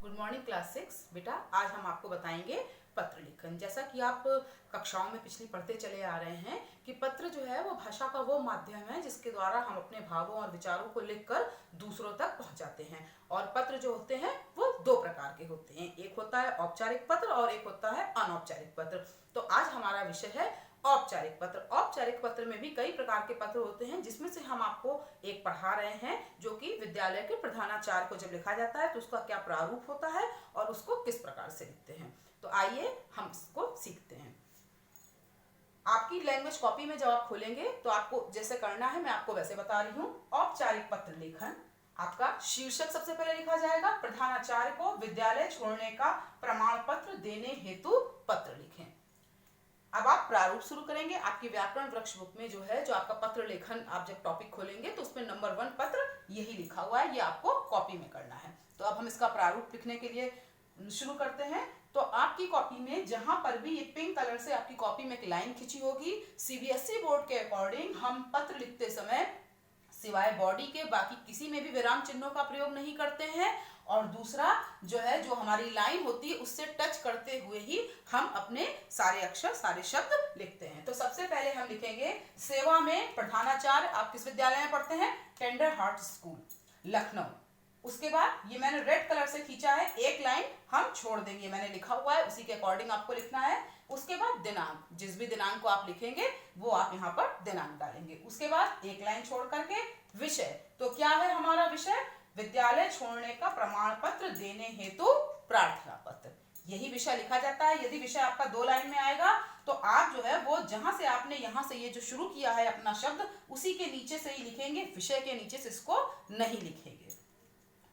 Good morning class 6। बेटा आज हम आपको बताएंगे पत्र लिखन। जैसा कि आप कक्षाओं में पिछली पढ़ते चले आ रहे हैं कि पत्र जो है वो भाषा का वो माध्यम है जिसके द्वारा हम अपने भावों और विचारों को लिखकर दूसरों तक पहुंचाते हैं। और पत्र जो होते हैं वो दो प्रकार के होते हैं, एक होता है औपचारिक पत्र और एक होता है अनौपचारिक पत्र। तो आज हमारा विषय है औपचारिक पत्र। औपचारिक पत्र में भी कई प्रकार के पत्र होते हैं, जिसमें से हम आपको एक पढ़ा रहे हैं जो कि विद्यालय के प्रधानाचार्य को जब लिखा जाता है तो उसका क्या प्रारूप होता है और उसको किस प्रकार से लिखते हैं। तो आइए हम इसको सीखते हैं। आपकी लैंग्वेज कॉपी में जब आप खोलेंगे तो आपको जैसे करना है मैं आपको वैसे बता रही हूँ। औपचारिक पत्र लेखन, आपका शीर्षक सबसे पहले लिखा जाएगा, प्रधानाचार्य को विद्यालय छोड़ने का प्रमाण पत्र देने हेतु पत्र लिखें। अब आप प्रारूप शुरू करेंगे। आपकी व्याकरण वृक्ष बुक में जो है, जो आपका पत्र लेखन आप जब टॉपिक खोलेंगे तो उसमें नंबर 1 पत्र यही लिखा हुआ है, ये आपको कॉपी में करना है। तो अब हम इसका प्रारूप लिखने के लिए शुरू करते हैं। तो आपकी कॉपी में जहां पर भी ये पिंक कलर से आपकी कॉपी में एक लाइन खिंची होगी, सीबीएसई बोर्ड के अकॉर्डिंग हम पत्र लिखते समय सिवाय बॉडी के बाकी किसी में भी विराम चिन्हों का प्रयोग नहीं करते हैं। और दूसरा जो है, जो हमारी लाइन होती है उससे टच करते हुए ही हम अपने सारे अक्षर सारे शब्द लिखते हैं। तो सबसे पहले हम लिखेंगे सेवा में प्रधानाचार्य। आप किस विद्यालय में पढ़ते हैं? Tender heart school, Lucknow. उसके बाद ये मैंने रेड कलर से खींचा है, एक लाइन हम छोड़ देंगे, मैंने लिखा हुआ है उसी के अकॉर्डिंग आपको लिखना है। उसके बाद दिनांक, जिस भी दिनांक को आप लिखेंगे वो आप यहाँ पर दिनांक डालेंगे। उसके बाद एक लाइन छोड़ करके विषय, तो क्या है हमारा विषय? विद्यालय छोड़ने का प्रमाण पत्र देने हेतु प्रार्थना पत्र, यही विषय लिखा जाता है। यदि विषय आपका 2 लाइन में आएगा तो आप जो है वो जहां से आपने यहाँ से ये जो शुरू किया है अपना शब्द, उसी के नीचे से ही लिखेंगे, विषय के नीचे से इसको नहीं लिखेंगे।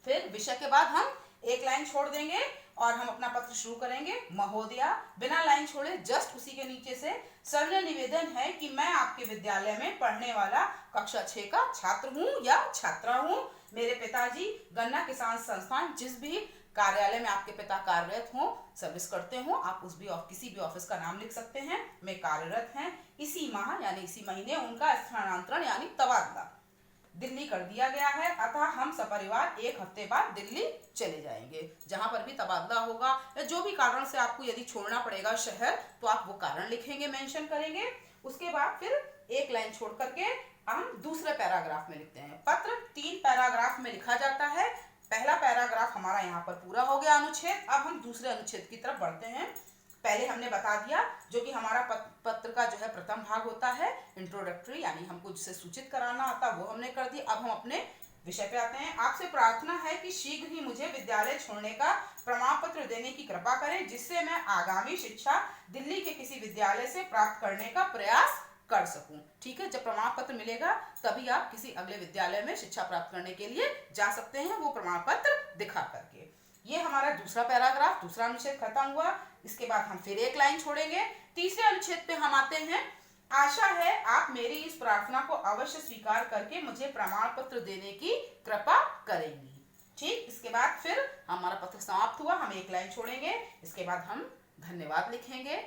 फिर विषय के बाद हम एक लाइन छोड़ देंगे और हम अपना पत्र शुरू करेंगे। महोदया, बिना लाइन छोड़े जस्ट उसी के नीचे से, सविनय निवेदन है कि मैं आपके विद्यालय में पढ़ने वाला कक्षा 6 का छात्र हूँ या छात्रा हूँ। मेरे पिताजी गन्ना किसान संस्थान, जिस भी कार्यालय में आपके पिता कार्यरत हो, सर्विस करते हो, आप उस भी किसी भी ऑफिस का नाम लिख सकते हैं, में कार्यरत हैं। इसी माह यानी इसी महीने उनका स्थानांतरण यानी तबादला दिल्ली कर दिया गया है, अतः हम सपरिवार 1 हफ्ते बाद दिल्ली चले जाएंगे। जहां पर भी तबादला होगा या जो भी कारण से आपको यदि छोड़ना पड़ेगा शहर, तो आप वो कारण लिखेंगे, मेंशन करेंगे। उसके बाद फिर एक लाइन छोड़ करके हम दूसरे पैराग्राफ में लिखते हैं। पत्र 3 पैराग्राफ में लिखा जाता है। पहला पैराग्राफ हमारा यहाँ पर पूरा हो गया, अनुच्छेद। अब हम दूसरे अनुच्छेद की तरफ बढ़ते हैं। पहले हमने बता दिया जो कि हमारा पत्र का जो है प्रथम भाग होता है, इंट्रोडक्टरी, यानी हमको जिसे सूचित कराना आता है वो हमने कर दिया। अब हम अपने विषय पे आते हैं। आपसे प्रार्थना है कि शीघ्र ही मुझे विद्यालय छोड़ने का प्रमाण पत्र देने की कृपा करें, जिससे मैं आगामी शिक्षा दिल्ली के किसी विद्यालय से प्राप्त करने का प्रयास कर सकूं। ठीक है, जब प्रमाण पत्र मिलेगा तभी आप किसी अगले विद्यालय में शिक्षा प्राप्त करने के लिए जा सकते हैं, वो प्रमाण पत्र दिखा करके। ये हमारा दूसरा पैराग्राफ, दूसरा अनुच्छेद खत्म हुआ। इसके बाद हम फिर एक लाइन छोड़ेंगे। तीसरे अनुच्छेद पे हम आते हैं। आशा है आप मेरी इस प्रार्थना को अवश्य स्वीकार करके मुझे प्रमाण पत्र देने की कृपा करेंगी। ठीक, इसके बाद फिर हमारा पत्र समाप्त हुआ, हम एक लाइन छोड़ेंगे। इसके बाद हम धन्यवाद लिखेंगे।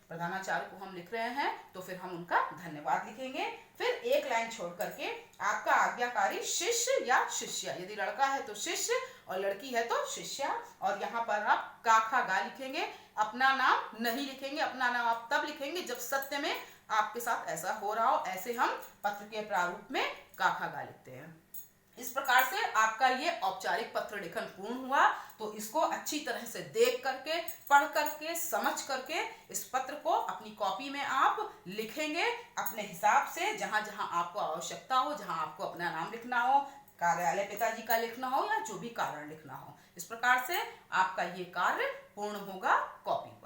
प्रधानाचार्य को हम लिख रहे हैं तो फिर हम उनका धन्यवाद लिखेंगे। फिर एक लाइन छोड़ करके आपका आज्ञाकारी शिष्य या शिष्या, यदि लड़का है तो शिष्य और लड़की है तो शिष्या। और यहाँ पर आप का खा गा लिखेंगे, अपना नाम नहीं लिखेंगे। अपना नाम आप तब लिखेंगे जब सत्य में आपके साथ ऐसा हो रहा हो। ऐसे हम पत्र के प्रारूप में का खा गा लिखते हैं। इस प्रकार से आपका ये औपचारिक पत्र लेखन पूर्ण हुआ। तो इसको अच्छी तरह से देख करके, पढ़ करके, समझ करके इस पत्र को अपनी कॉपी में आप लिखेंगे अपने हिसाब से, जहां जहां आपको आवश्यकता हो, जहां आपको अपना नाम लिखना हो, कार्यालय पिताजी का लिखना हो या जो भी कारण लिखना हो। इस प्रकार से आपका ये कार्य पूर्ण होगा कॉपी पर।